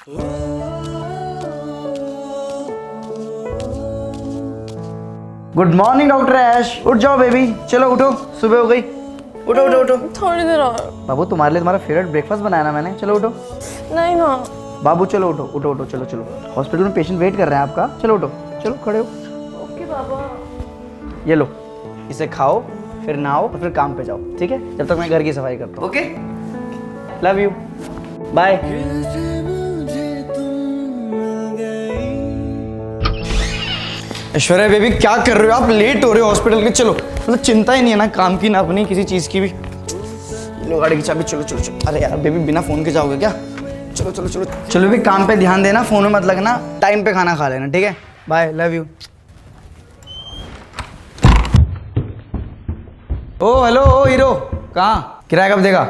Good morning doctor ऐश, उठ जाओ baby, चलो उठो, सुबह हो गई। उठो उठो उठो। थोड़ी देर और। बाबू तुम्हारे लिए तुम्हारा फेवरेट ब्रेकफास्ट बनाया ना मैंने, चलो उठो। नहीं ना बाबू चलो उठो उठो उठो, चलो चलो, हॉस्पिटल में पेशेंट वेट कर रहे हैं आपका, चलो उठो, चलो खड़े हो। ओके बाबा। ये लो, इसे खाओ, फिर नहाओ और फिर काम पे जाओ, ठीक है, जब तक मैं घर की सफाई करता हूँ। Okay, love you, bye. Aishwarya baby क्या कर रहे हो आप, लेट हो रहे हो हॉस्पिटल के। चलो, मतलब चिंता ही नहीं है ना काम की ना अपनी किसी चीज़ की भी। लो गाड़ी की चाबी, चलो चलो चलो। अरे यार बेबी बिना फ़ोन के जाओगे क्या? चलो चलो चलो चलो भी, काम पे ध्यान देना, फ़ोन में मत लगना, टाइम पे खाना खा लेना, ठीक है, bye, love you. Oh hello, oh hero, कहाँ किराया कब देगा?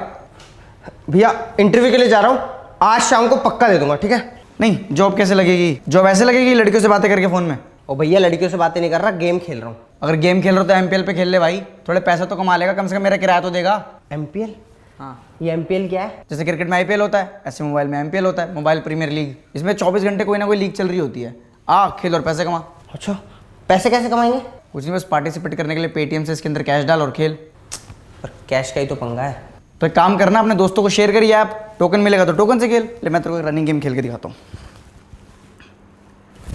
भैया इंटरव्यू के लिए जा रहा हूँ, आज शाम को पक्का दे दूंगा, ठीक है? नहीं, जॉब कैसे लगेगी? जॉब ऐसे लगेगी लड़कियों से बातें करके फ़ोन में? और भैया लड़कियों से बातें नहीं कर रहा, गेम खेल रहा हूँ। अगर गेम खेल रहे हो तो एमपीएल पे खेल ले भाई, थोड़े पैसा तो कमा लेगा, कम से कम मेरा किराया तो देगा। एमपीएल? हाँ, ये एमपीएल क्या है? जैसे क्रिकेट में आईपीएल होता है, ऐसे मोबाइल में एमपीएल होता है, मोबाइल प्रीमियर लीग। इसमें 24 घंटे कोई ना कोई लीग चल रही होती है। खेल और पैसे कमा। अच्छा, पैसे कैसे कमाएंगे? कुछ नहीं, बस पार्टिसिपेट करने के लिए पेटीएम से इसके अंदर कैश डाल और खेल। पर कैश का ही तो पंगा है। तो एक काम करना, अपने दोस्तों को शेयर करिए ऐप, टोकन मिलेगा तो टोकन से खेल ले। मैं तेरे को रनिंग गेम खेल के दिखाता हूँ,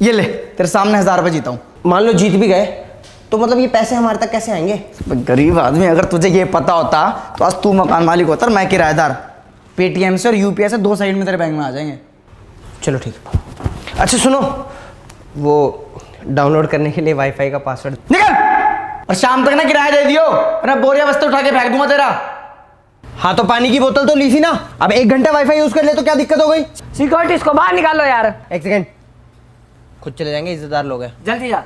ये ले, तेरे सामने 1000 रुपये जीता हूँ। मान लो जीत भी गए तो मतलब ये पैसे हमारे तक कैसे आएंगे? गरीब आदमी, अगर तुझे ये पता होता तो आज तू मकान मालिक होता और मैं किराएदार। पेटीएम से और यूपीआई से 2 साइड में तेरे बैंक में आ जाएंगे। चलो ठीक। अच्छा सुनो, वो डाउनलोड करने के लिए वाईफाई का पासवर्ड निकल, और शाम तक ना किराया दे दियो, वरना बोरिया बस्ते उठा के फेंक दूंगा तेरा। हाँ तो पानी की बोतल तो ली थी ना, अब 1 घंटा वाईफाई यूज कर ले तो क्या दिक्कत हो गई? सिक्योरिटी इसको बाहर निकालो यार। एक सेकंड, खुद चले जाएंगे, इज्जतदार लोग हैं। जल्दी जा।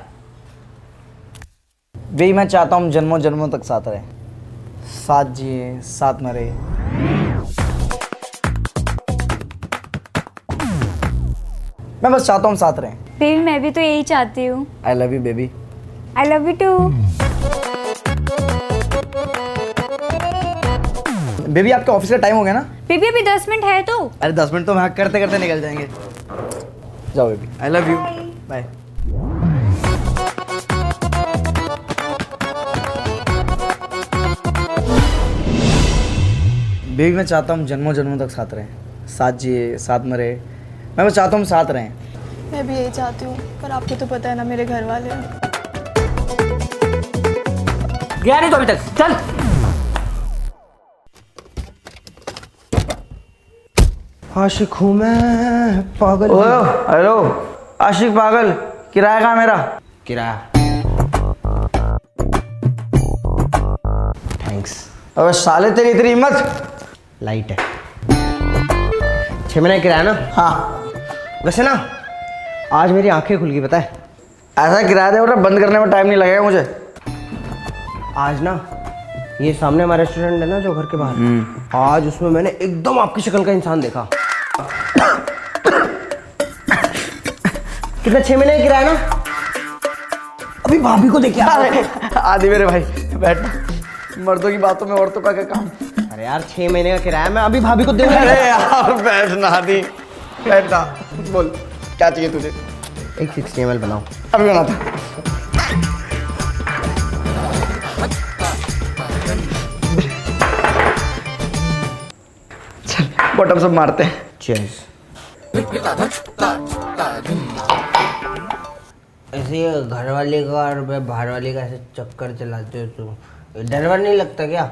वही मैं चाहता हूँ जन्मों जन्मों तक साथ रहे, साथ जिए साथ मरे। मैं बस चाहता हूँ साथ रहें। बेबी मैं भी तो यही चाहती हूँ। I love you baby. I love you too. Baby आपके ऑफिस का टाइम हो गया ना? बेबी अभी 10 मिनट है तो। अरे 10 मिनट तो मैं करते करते निकल जाएंगे। जाओ baby, I love you, bye. Baby मैं चाहता हूँ जन्मों जन्मों तक साथ रहें, साथ जिए साथ मरे। मैं बस चाहता हूँ साथ रहें। मैं भी यही चाहती हूँ, पर आपको तो पता है ना मेरे घर वाले। गया नहीं तो अभी तक, चल। आशिक हूँ मैं, पागल। ओ हेलो आशिक पागल, किराया कहाँ मेरा? किराया? थैंक्स। अबे साले तेरी इतनी हिम्मत। लाइट है। 6 महीने किराया ना? हाँ, वैसे ना आज मेरी आंखें खुल गई, पता है? ऐसा किराया दे, बंद करने में टाइम नहीं लगेगा मुझे। आज ना ये सामने हमारा रेस्टोरेंट है ना जो घर के बाहर, आज उसमें मैंने एकदम आपकी शक्ल का इंसान देखा। कितना? 6 महीने का किराया ना? अभी भाभी को देखिए। आदि मेरे भाई बैठ, मर्दों की बातों में औरतों का क्या काम? अरे यार 6 महीने का किराया, मैं अभी भाभी को दूंगा। अरे यार बैठ ना आदि, बैठ ना, बोल क्या चाहिए तुझे? एक 60 ml बनाओ। अभी बनाता। चल बॉटम सब मारते हैं। चीयर्स। ऐसे घर वाले का और बाहर वाले का ऐसे चक्कर चलाते हो तुम, डर वर नहीं लगता क्या?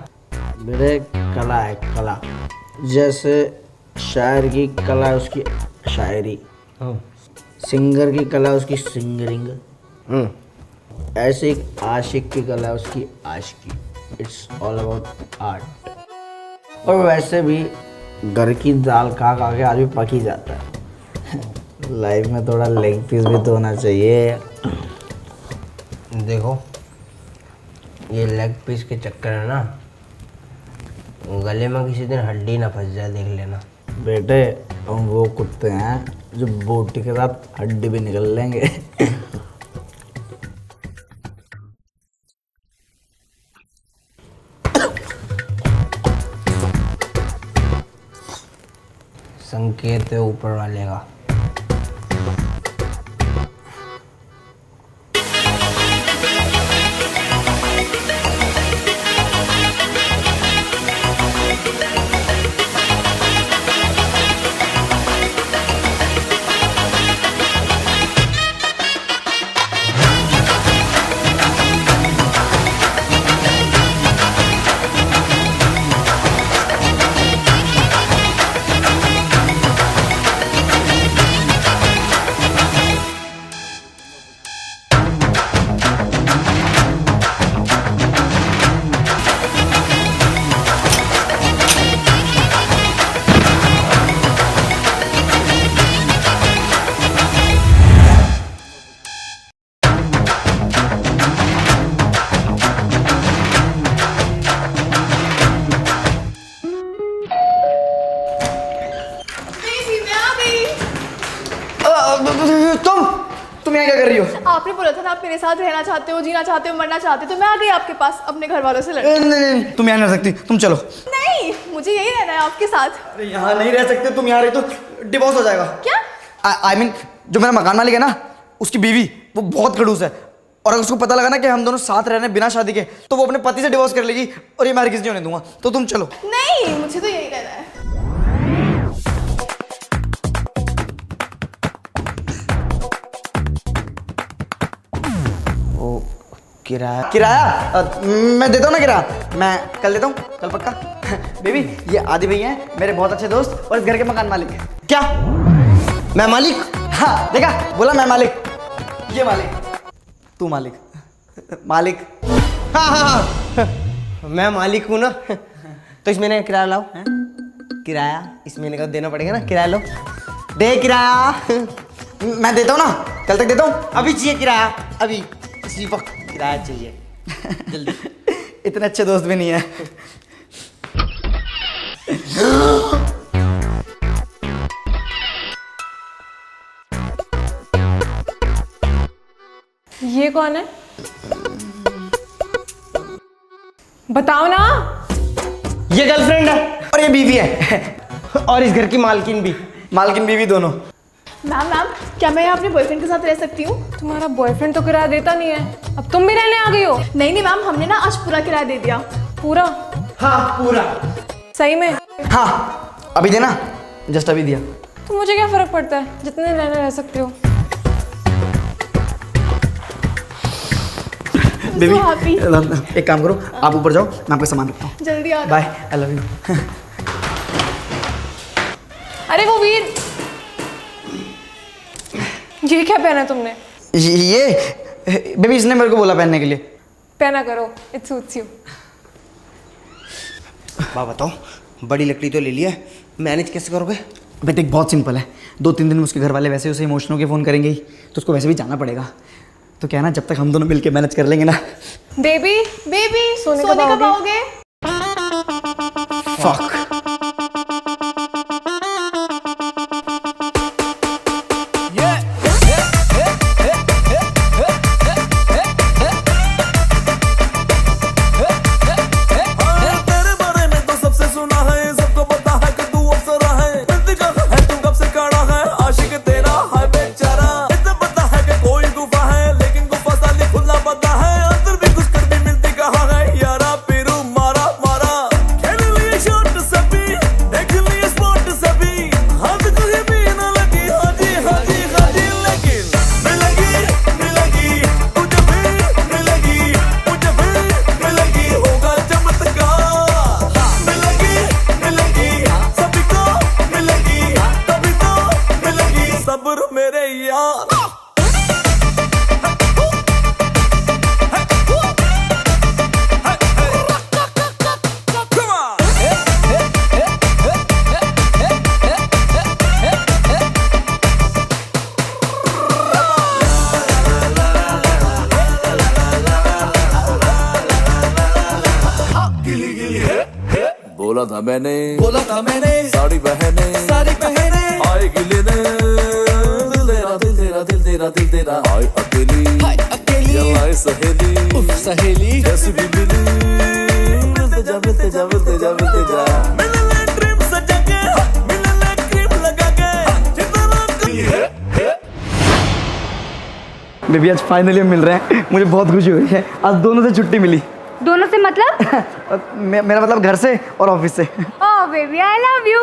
मेरे कला है कला, जैसे शायर की कला उसकी शायरी, सिंगर की कला उसकी सिंगरिंग, ऐसे एक आशिक की कला उसकी आशिकी। It's all about art. और वैसे भी घर की दाल खा खा के आदमी पक ही जाता है। लाइफ में थोड़ा लेग पीस भी तो होना चाहिए। देखो ये लेग पीस के चक्कर है ना, गले में किसी दिन हड्डी ना फंस जाए, देख लेना। बेटे हम वो कुत्ते हैं जो बोटी के साथ हड्डी भी निकल लेंगे। संकेत है ऊपर वाले का। तुम यहाँ क्या कर रही हो? आपने बोला था ना आप मेरे साथ रहना चाहते हो, जीना चाहते हो, मरना चाहते हो, तो मैं आ गई आपके पास अपने घर वालों से लड़ने। नहीं, तुम यहाँ नहीं रह सकती, तुम चलो। नहीं, मुझे यही रहना है आपके साथ। अरे यहाँ नहीं रह सकते, तुम यहाँ रही तो डिवोर्स हो जाएगा। क्या? आई मीन जो मेरा मकान मालिक है ना, उसकी बीवी वो बहुत खड़ूस है, और अगर उसको पता लगा ना कि हम दोनों साथ रह रहे हैं बिना शादी के, तो वो अपने पति से डिवोर्स कर लेगी और ये मैं किसी नहीं होने दूंगा। तो तुम चलो। नहीं, मुझे तो यही रहना है। किराया मैं देता हूँ ना, किराया मैं कल देता हूँ, कल पक्का। बेबी ये आदि भैया हैं मेरे बहुत अच्छे दोस्त और इस घर के मकान मालिक हैं। क्या मैं मालिक? हाँ देखा, बोला मैं मालिक, ये मालिक, तू मालिक, मालिक। हाँ मैं मालिक हूँ ना। तो इस महीने का किराया लाओ। किराया इस महीने का देना पड़ेगा ना, किराया लो, दे किराया। मैं देता हूँ ना, कल तक देता हूँ। अभी चाहिए किराया, अभी इसी वक्त किराया चाहिए, जल्दी। इतने अच्छे दोस्त भी नहीं है। ये कौन है? बताओ ना। ये गर्लफ्रेंड है और ये बीवी है, और इस घर की मालकिन भी। मालकिन बीवी दोनों। मैम क्या मैं यहाँ अपने बॉयफ्रेंड के साथ रह सकती हूँ? तुम्हारा बॉयफ्रेंड तो किराया देता नहीं है, अब तुम भी रहने आ गई हो? नहीं मैम, हमने ना आज पूरा किराया दे दिया। पूरा? हाँ पूरा। सही में? हाँ अभी देना, जस्ट अभी दिया। तो मुझे क्या फर्क पड़ता है, जितने रहने रह सकते हो। Baby So happy. एक काम करो, आप ऊपर जाओ, मैं आपका सामान रखता हूँ। जल्दी आ बाय, आई लव यू। अरे वो वीर, ये क्या पहना तुमने? ये बेबी इसने मेरे को बोला पहनने के लिए। पहना करो, इट सूट्स यू। बाबा बताओ, बड़ी लकड़ी तो ले लिया, मैनेज कैसे करोगे? बेटे बहुत सिंपल है, 2-3 दिन में उसके घर वाले वैसे उसे इमोशनल के फ़ोन करेंगे ही, तो उसको वैसे भी जाना पड़ेगा। तो क्या है ना, जब तक हम दोनों मिलके मैनेज कर लेंगे ना। बेबी सोने कब आओगे? फक। बोला था मैंने साड़ी पहने आएगी लेने, दिल तेरा आए अकेली जलाए सहेली जैसी भी मिली, मिलते जा मिलने ले ड्रीम सजा के, मिलने ले क्रीम लगा के। बेबी आज फाइनली हम मिल रहे हैं, मुझे बहुत खुशी हो रही है। आज दोनों से छुट्टी मिली। दोनों से मतलब? मेरा मतलब घर से और ऑफिस से। Oh baby I love you.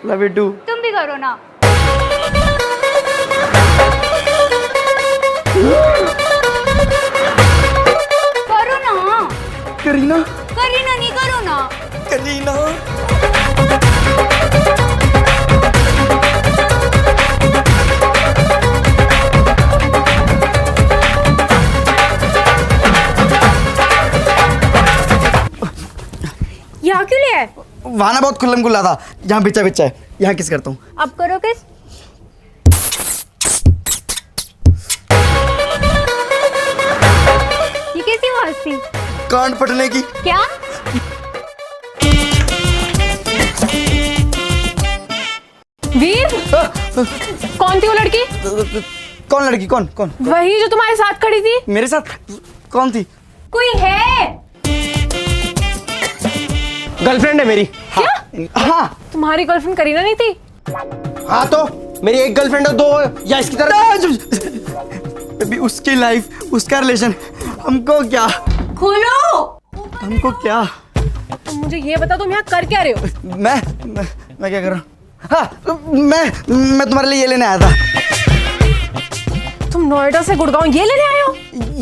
Love you too. तुम भी करो ना। करो ना। करीना नहीं करो ना। करीना यहाँ क्यों ले आए? वहाँ ना बहुत खुल्लम खुल्ला था, यहाँ बिचा है, यहाँ किस करता हूँ। अब करो किस? ये कैसी आवाज थी? कान फटने की। क्या? वीर कौन थी वो लड़की? कौन लड़की? कौन कौन? वही जो तुम्हारे साथ खड़ी थी। मेरे साथ कौन थी? कोई है? गर्लफ्रेंड है मेरी। क्या? हाँ तुम्हारी गर्लफ्रेंड करीना नहीं थी? हाँ तो मेरी एक गर्लफ्रेंड है, दो या इसकी तरह। अभी उसकी लाइफ, उसका रिलेशन, हमको क्या? खोलो। हमको क्या? तुम मुझे ये बताओ, तुम यहाँ कर क्या रहे हो? मैं क्या कर रहा हूँ? हाँ मैं तुम्हारे लिए ये लेने आया था। तुम नोएडा से गुड़गांव ये लेने आए हो?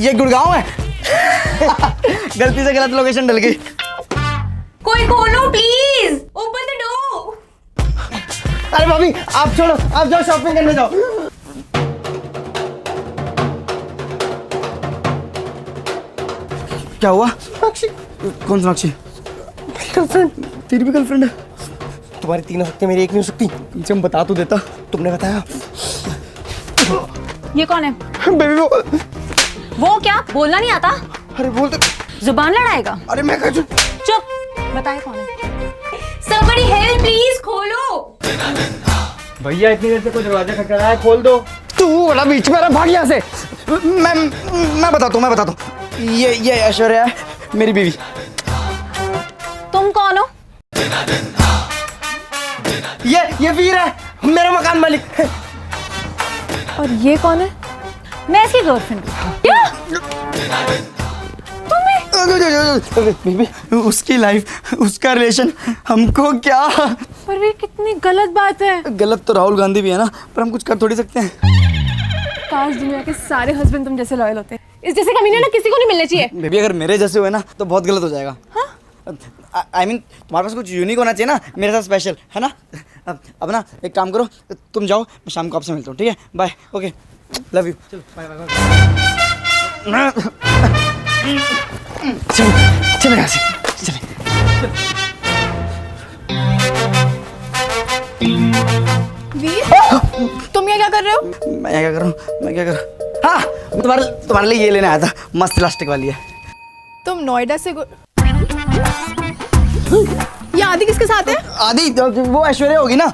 ये गुड़गांव है। गलती से गलत लोकेशन डल गई। कोई खोलो प्लीज, ओपन द डोर। अरे भाभी आप छोड़ो, आप जाओ शॉपिंग करने जाओ। क्या हुआ? साक्षी। कौन साक्षी? गर्लफ्रेंड। तेरी भी गर्लफ्रेंड है? तुम्हारी तीन हो सकती है, मेरी एक नहीं हो सकती। पीछे हम बता तो देता, तुमने बताया। ये कौन है? बेबी वो क्या बोलना नहीं आता? अरे बोल तो। जुबान लड़ाएगा? अरे मैं कह चुप, बताए कौन है? Somebody help प्लीज, खोलो। भैया इतनी देर से कोई दरवाजा खटखटा है, खोल दो। तू बड़ा बीच में रहा, भाग यहाँ से। मैं बताता हूँ। ये ऐश्वर्या है, मेरी बीवी। तुम कौन हो? ये वीर है, मेरा मकान मालिक। और ये कौन है? मैं इसकी गर्लफ्रेंड। बीबी, उसकी लाइफ, उसका रिलेशन, हमको क्या? पर ये कितनी गलत बात है। गलत तो राहुल गांधी भी है ना, पर हम कुछ कर थोड़ी सकते हैं। काश दुनिया के सारे हस्बैंड तुम जैसे लॉयल होते। इस जैसे कमीने ना किसी को नहीं मिलने चाहिए। बेबी अगर मेरे जैसे हुए ना तो बहुत गलत हो जाएगा। आई मीन तुम्हारे पास कुछ यूनिक होना चाहिए ना, मेरे साथ स्पेशल है ना। अब ना एक काम करो, तुम जाओ, मैं शाम को आपसे मिलता हूँ, ठीक है? बाय। Okay, love you. चलो बाय बाय। चलो यहाँ से चले। वीर, तुम यहाँ क्या कर रहे हो? मैं क्या कर रहा हूँ? हाँ तुम्हारे लिए ये लेने आया था, मस्त इलास्टिक वाली है। तुम नोएडा से ये आदि किसके साथ है? आदि वो ऐश्वर्या होगी ना।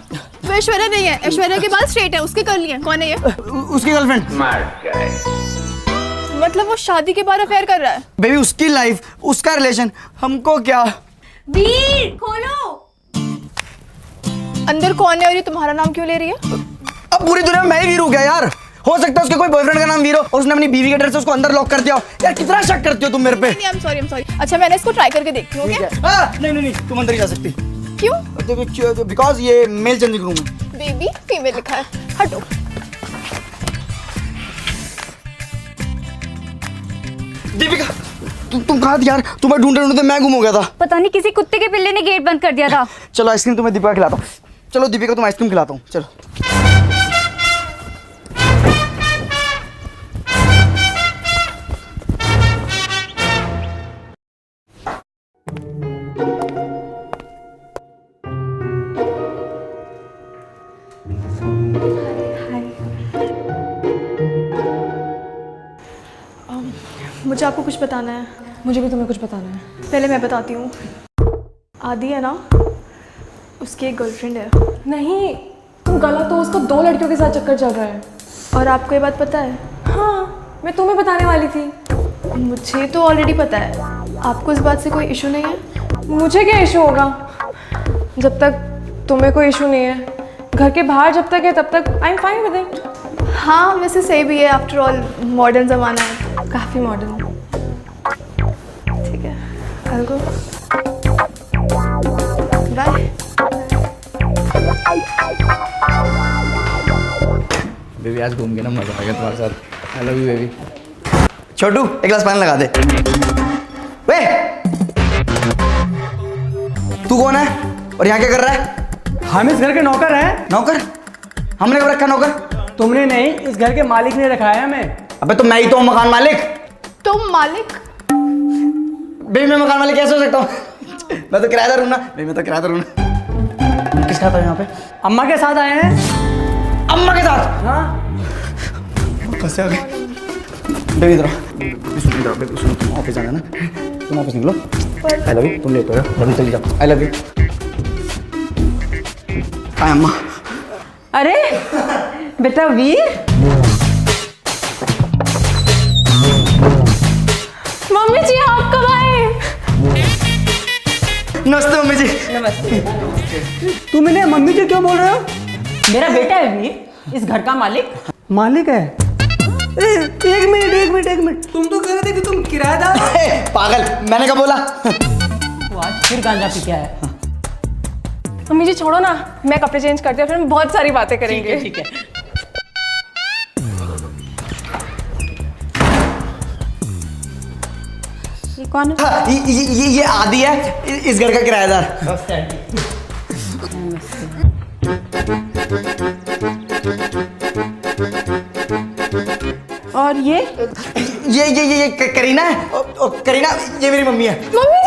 वो ऐश्वर्या नहीं है, ऐश्वर्या के बाल स्ट्रेट है, उसके कर लिए। कौन है ये? उसकी गर्लफ्रेंड। मतलब वो शादी के बाद अफेयर कर रहा है? बेबी उसकी लाइफ, उसका रिलेशन, हमको क्या? वीर खोलो। अंदर कौन है और ये तुम्हारा नाम क्यों ले रही है? अब पूरी दुनिया में मैं ही वीर हूँ क्या यार? हो सकता है उसके कोई बॉयफ्रेंड का नाम वीर हो और उसने अपनी बीवी के डर से उसको अंदर लॉक कर दिया हो। यार कितना शक करती हो तुम मेरे पे। नहीं, आई एम सॉरी। अच्छा मैंने इसको ट्राई करके देखती हूँ। ओके? नहीं तुम अंदर ही जा सकती। क्यों? बिकॉज ये मेल चेंजिंग रूम है। बेबी फीमेल लिखा है, हटो। दीपिका तुम कहाँ थी यार? तुम्हें ढूंढते मैं गुम हो गया था। पता नहीं किसी कुत्ते के पिल्ले ने गेट बंद कर दिया था। चलो आइसक्रीम तुम्हें दीपिका खिलाता हूँ। चलो दीपिका तुम आइसक्रीम खिलाता हूँ, चलो। मुझे आपको कुछ बताना है। मुझे भी तुम्हें कुछ बताना है। पहले मैं बताती हूँ। आदि है ना, उसकी एक गर्लफ्रेंड है। नहीं, तुम गलत हो। उसको 2 लड़कियों के साथ चक्कर चल रहा है। और आपको ये बात पता है? हाँ, मैं तुम्हें बताने वाली थी। मुझे तो ऑलरेडी पता है। आपको इस बात से कोई इशू नहीं है? मुझे क्या इशू होगा? जब तक तुम्हें कोई इशू नहीं है, घर के बाहर जब तक है तब तक I am fine with it. हाँ वैसे सही भी है, आफ्टर ऑल मॉडर्न ज़माना है। काफ़ी मॉडर्न। ठीक है, I'll go. बाय। बेबी आज घूम के ना मजा आ गया तुम्हारे साथ। I love you baby. छोटू एक गिलास पानी लगा दे। वे तू कौन है और यहाँ क्या कर रहा है? हम इस घर के नौकर हैं। नौकर? हमने कब रखा नौकर? तुमने नहीं, इस घर के मालिक ने रखा है हमें। अबे तो मैं ही तो हूँ मकान मालिक। तुम मालिक? बेबी मैं मकान मालिक कैसे हो सकता हूँ? मैं तो किराएदार हूँ ना। बेबी मैं तो किराएदार हूँ ना। किस साथ है यहाँ पे? अम्मा के साथ आए हैं। अम्मा के साथ? हाँ। कैसे आ गए? बेबी इधर आओ। बेबी सुनो, तुम ऑफिस जाना ना, तुम ऑफिस निकलो। आई लव यू। तुम लेट हो रहे हो, जल्दी चली जाओ। आई लव यू। हाय अम्मा। अरे बेटा वीर, मम्मी जी आप कब आए? नमस्ते मम्मी जी। नमस्ते। तुम इन्हें मम्मी जी क्यों बोल रहे हो? मेरा बेटा है वीर, इस घर का मालिक। मालिक है? एक मिनट, तुम तो कह रहे थे कि तुम किराएदार हो। पागल, मैंने क्या बोला? वो आज फिर गांजा पी के आया। मम्मी जी छोड़ो ना, मैं कपड़े चेंज करती हूँ, फिर हम बहुत सारी बातें करेंगे। ठीक है। ये कौन है? हाँ, ये आदि है, इस घर का किराएदार। और ये करीना है। करीना, ये मेरी मम्मी है। मम्मी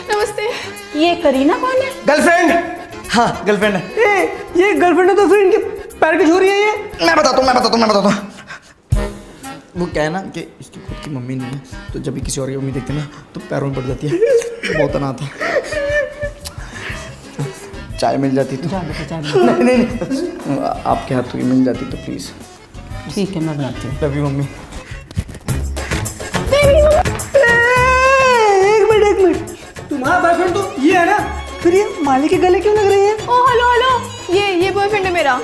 नमस्ते। ये करीना कौन है? गर्लफ्रेंड। हाँ गर्लफ्रेंड है। ये गर्लफ्रेंड है तो फिर इनके पैर की छोरी है ये। मैं बताता हूँ। वो क्या है ना कि इसकी खुद की मम्मी नहीं है, तो जब भी किसी और की मम्मी देखते हैं ना तो पैरों में पड़ जाती है। बहुत अनाथ है। चाय मिल जाती तो। नहीं, आपके हाथों की मिल जाती तो प्लीज़। ठीक है, मैं बनाती हूँ। Love you mummy. एक मिनट, तुम्हारा बॉयफ्रेंड तो ये है ना, फिर ये मालिक के गले क्यों लग रही है? ओ हेलो, ये बॉयफ्रेंड है मेरा।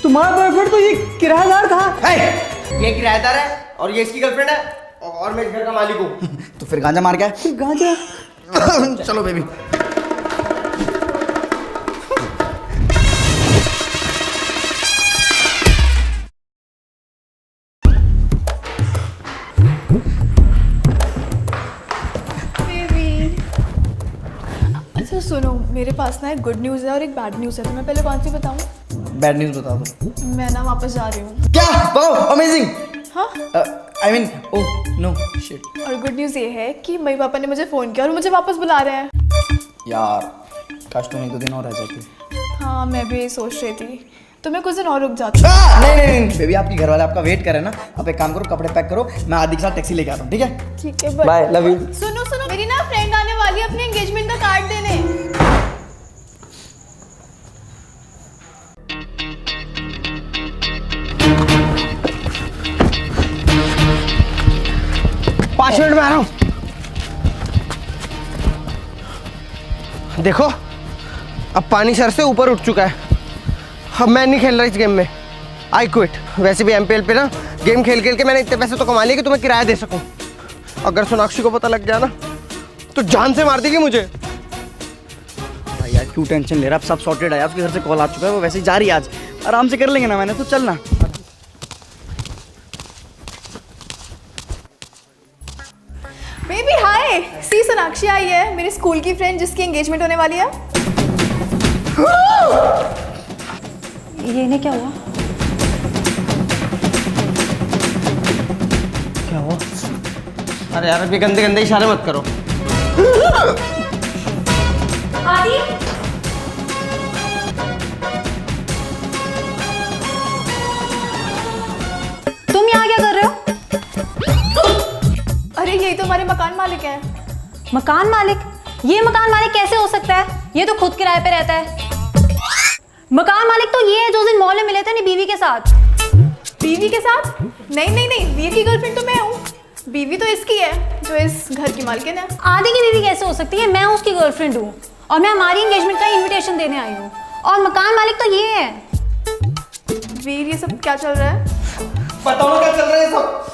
तुम्हारा बॉयफ्रेंड तो ये किराएदार था। ये किराएदार है और ये इसकी गर्लफ्रेंड है और मैं इस घर का मालिक हूँ। तो फिर गांजा मार के आए। गांजा? चलो बेबी। अच्छा सुनो, मेरे पास ना एक गुड न्यूज़ है और एक बैड न्यूज़ है, तो मैं पहले कौन सी बताऊँ? बैड न्यूज़ बता दो। मैं ना वापस जा रही हूँ। क्या? Wow amazing. हाँ, I mean oh no shit. और गुड न्यूज़ ये है कि मम्मी पापा ने मुझे फ़ोन किया और मुझे वापस बुला रहे हैं। यार काश तुम एक दो दिन और रह जाती। हाँ, मैं भी यही सोच रही थी, तो मैं कुछ दिन और रुक जाती। नहीं बेबी, आपकी घर वाले आपका वेट करे ना। आप एक काम करो, कपड़े पैक करो, मैं आदि के साथ टैक्सी लेके आता हूँ। ठीक है? ठीक है, बाय, लव यू। सुनो, मेरी ना फ्रेंड आने वाली है अपने एंगेजमेंट का कार्ड देने। पाँच मिनट में आ रहा हूँ। देखो अब पानी सर से ऊपर उठ चुका है। अब मैं नहीं खेल रहा इस गेम में। I quit. वैसे भी एमपीएल पे ना गेम खेल के मैंने इतने पैसे तो कमा लिए कि तुम्हें किराया दे सकूं। अगर सोनाक्षी को पता लग गया ना तो जान से मार देगी मुझे। यार क्यों टेंशन ले रहा है? अब सब सॉर्टेड है। उसके घर से कॉल आ चुका है, वो वैसे ही जा रही है। आज आराम से कर लेंगे ना, मैंने तो चलना। बेबी हाय, सी सोनाक्षी आई है, मेरी स्कूल की फ्रेंड जिसकी एंगेजमेंट होने वाली है। ये इन्हें क्या हुआ? क्या हुआ? अरे यार अभी गंदे गंदे इशारे मत करो। आदि, तुम यहाँ क्या कर रहे हो? अरे यही तो हमारे मकान मालिक हैं। मकान मालिक? ये मकान मालिक कैसे हो सकता है? ये तो खुद किराए पे रहता है। मकान मालिक तो ये है जो उस दिन मॉल में मिले थे अपनी बीवी के साथ। बीवी के साथ? नहीं, वीर की गर्लफ्रेंड तो मैं हूँ। बीवी तो इसकी है जो इस घर की मालकिन है। आदि की बीवी कैसे हो सकती है? मैं उसकी गर्लफ्रेंड हूँ और मैं हमारी एंगेजमेंट का इनविटेशन देने आई हूँ, और मकान मालिक तो ये है। वीर ये सब क्या चल रहा है? बताओ क्या चल रहा है सब।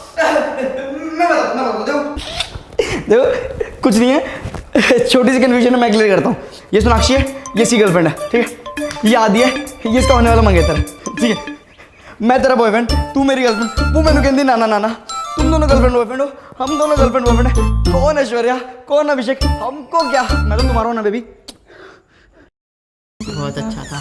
मैं बताता देखो कुछ नहीं है। छोटी सी कन्फ्यूजन है, मैं क्लियर करता हूँ। ये सोनाक्षी है, ये इसकी गर्लफ्रेंड है। ठीक है? ये आदि है, ये इसका होने वाला मंगेतर है। ठीक है? मैं तेरा बॉयफ्रेंड, तू मेरी गर्लफ्रेंड। वो मैंने कहती नाना तुम दोनों गर्लफ्रेंड बॉयफ्रेंड हो, हम दोनों गर्लफ्रेंड बॉयफ्रेंड है। कौन ऐश्वर्या, कौन अभिषेक, हमको क्या? मैं तो तुम्हारा हूं ना बेबी। बहुत अच्छा था।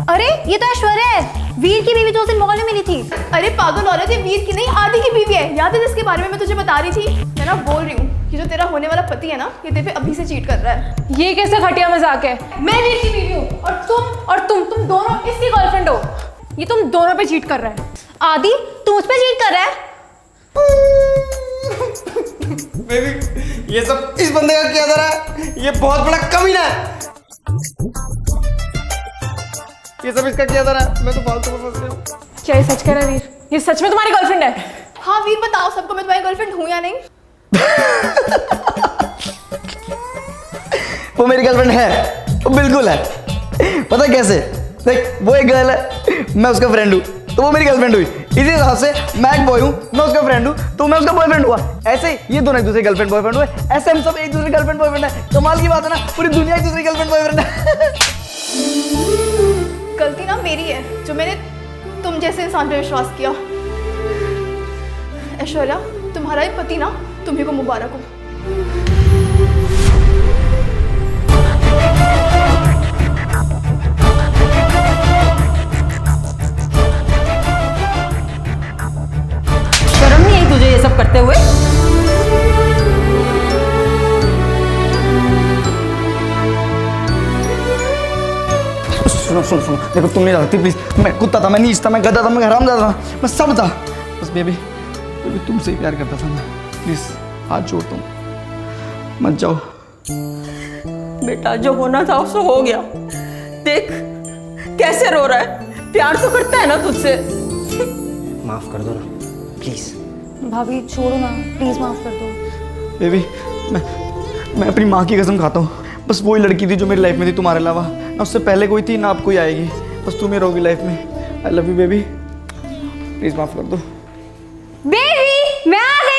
अरे ये तो ऐश्वर्या है, वीर की बीवी जो उस दिन मॉल में मिली थी। अरे पागल औरत, ये वीर की नहीं आदि की बीवी है। याद है जिसके बारे में मैं तुझे बता रही थी? मैं ना बोल रही हूँ कि जो तेरा होने वाला पति है ना, ये तेरे पे अभी से चीट कर रहा है। ये कैसे घटिया मजाक है? मैं वीर की बीवी हूँ और तुम दोनों इसकी गर्लफ्रेंड हो। ये तुम दोनों पे चीट कर रहा है। आदि तू उस पे चीट कर रहा है? बेबी ये सब इस बंदे का क्या जा रहा है? ये बहुत बड़ा कमीना है। ये सब इसका किया था ना, मैं तो फालतू में फंस गया हूँ। क्या ये सच कह रहा है वीर? ये सच में तुम्हारी गर्लफ्रेंड है? हाँ वीर बताओ सबको मैं तुम्हारी गर्लफ्रेंड हूँ या नहीं? वो मेरी गर्लफ्रेंड है, वो बिल्कुल है। पता है कैसे? देख, वो एक गर्ल है, मैं उसका फ्रेंड हूँ, तो वो मेरी गर्लफ्रेंड हुई। इसी हिसाब से मैं एक बॉय हूँ, मैं उसका फ्रेंड हूँ, तो मैं उसका बॉयफ्रेंड हुआ। ऐसे ये दोनों एक दूसरे गर्लफ्रेंड बॉयफ्रेंड हुए, ऐसे हम सब एक दूसरे गर्लफ्रेंड बॉयफ्रेंड है। कमाल की बात है ना, पूरी दुनिया एक दूसरी गर्लफ्रेंड बॉयफ्रेंड है। गलती ना मेरी है जो मैंने तुम जैसे इंसान पे विश्वास किया। ऐश्वर्या तुम्हारा ही पति ना, तुम्ही को मुबारक हो। शर्म नहीं आई तुझे ये सब करते हुए? सुनो सुनो सुनो, देखो तुम नहीं जानती प्लीज। मैं कुत्ता था, मैं नीच था, मैं गधा था, मैं हरामजादा था, मैं सब था। बस बेबी तुमसे ही प्यार करता था मैं। प्लीज हाथ जोड़ता हूँ, मत जाओ। बेटा जो होना था सो हो गया। देख कैसे रो रहा है, प्यार तो करता है ना तुझसे। माफ कर दो ना प्लीज। भाभी छोड़ो ना, प्लीज माफ कर दो। बेबी मैं अपनी माँ की कसम खाता हूँ, बस वही लड़की थी जो मेरी लाइफ में थी तुम्हारे अलावा। ना उससे पहले कोई थी ना अब कोई आएगी, बस तुम ही रहोगी लाइफ में। आई लव यू बेबी, प्लीज माफ कर दो। बेबी मैं आ गई।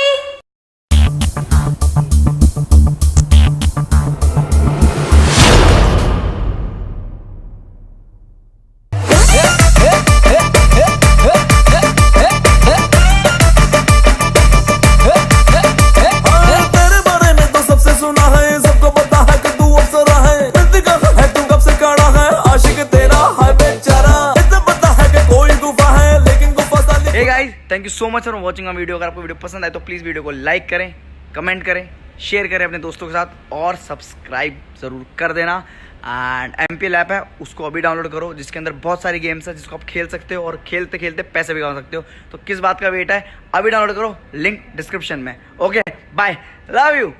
तेरे बारे में तो सबसे सुना है, सबको पता है कि तू अप्सरा है। दिल का है तू कब से काढ़ा है, आशिक तेरा है बेचारा। इतना पता है कि कोई गुफा है लेकिन गुफा साली। Hey guys, thank you so much for watching our video. अगर आपको वीडियो पसंद आए तो प्लीज वीडियो को लाइक करें, कमेंट करें, शेयर करें अपने दोस्तों के साथ और सब्सक्राइब जरूर कर देना। एंड MPL ऐप है, उसको अभी डाउनलोड करो, जिसके अंदर बहुत सारी गेम्स है जिसको आप खेल सकते हो और खेलते खेलते पैसे भी कमा सकते हो। तो किस बात का वेट है, अभी डाउनलोड करो, लिंक डिस्क्रिप्शन में। Okay bye, love you.